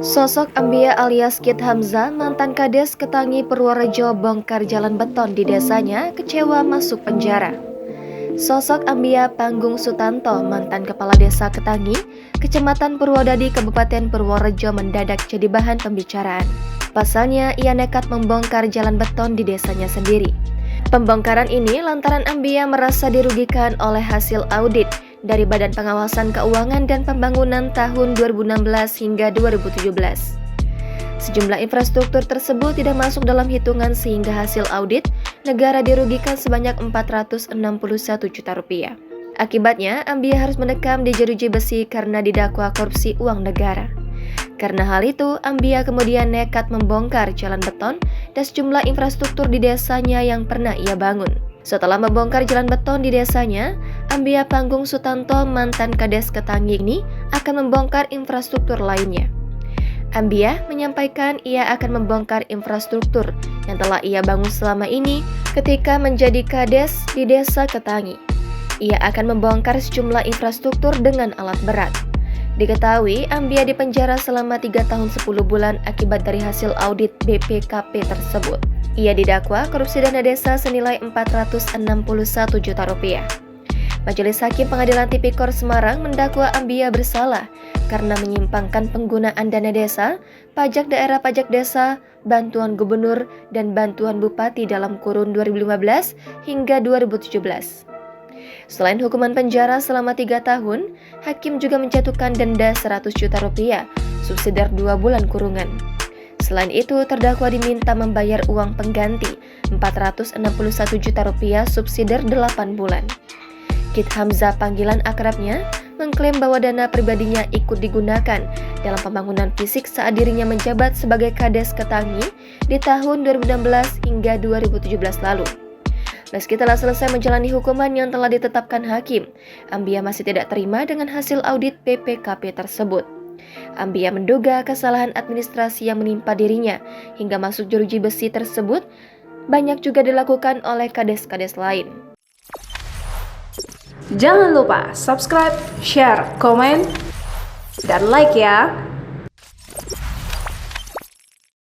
Sosok Ambia alias Kit Hamzah, mantan Kades Ketangi Purworejo bongkar jalan beton di desanya, kecewa masuk penjara. Sosok Ambia Panggung Sutanto, mantan Kepala Desa Ketangi, Kecamatan Purwodadi, Kabupaten Purworejo mendadak jadi bahan pembicaraan. Pasalnya, ia nekat membongkar jalan beton di desanya sendiri. Pembongkaran ini lantaran Ambia merasa dirugikan oleh hasil audit dari Badan Pengawasan Keuangan dan Pembangunan tahun 2016 hingga 2017. Sejumlah infrastruktur tersebut tidak masuk dalam hitungan sehingga hasil audit negara dirugikan sebanyak 461 juta rupiah. Akibatnya, Ambia harus mendekam di jeruji besi karena didakwa korupsi uang negara. Karena hal itu, Ambia kemudian nekat membongkar jalan beton dan sejumlah infrastruktur di desanya yang pernah ia bangun. Setelah membongkar jalan beton di desanya, Ambia Panggung Sutanto, mantan Kades Ketangi ini akan membongkar infrastruktur lainnya. Ambia menyampaikan ia akan membongkar infrastruktur yang telah ia bangun selama ini ketika menjadi Kades di Desa Ketangi. Ia akan membongkar sejumlah infrastruktur dengan alat berat. Diketahui, Ambia dipenjara selama 3 tahun 10 bulan akibat dari hasil audit BPKP tersebut. Ia didakwa korupsi dana desa senilai 461 juta rupiah. Majelis Hakim Pengadilan Tipikor Semarang mendakwa Ambia bersalah karena menyimpangkan penggunaan dana desa, pajak daerah, pajak desa, bantuan gubernur, dan bantuan bupati dalam kurun 2015 hingga 2017. Selain hukuman penjara selama 3 tahun, Hakim juga menjatuhkan denda 100 juta rupiah, subsidiar 2 bulan kurungan. Selain itu, terdakwa diminta membayar uang pengganti 461 juta rupiah subsidiar 8 bulan. Kit Hamzah, panggilan akrabnya, mengklaim bahwa dana pribadinya ikut digunakan dalam pembangunan fisik saat dirinya menjabat sebagai Kades Ketangi di tahun 2016 hingga 2017 lalu. Meski telah selesai menjalani hukuman yang telah ditetapkan hakim, Ambia masih tidak terima dengan hasil audit BPKP tersebut. Ambia menduga kesalahan administrasi yang menimpa dirinya hingga masuk jeruji besi tersebut banyak juga dilakukan oleh kades-kades lain. Jangan lupa subscribe, share, komen, dan like ya!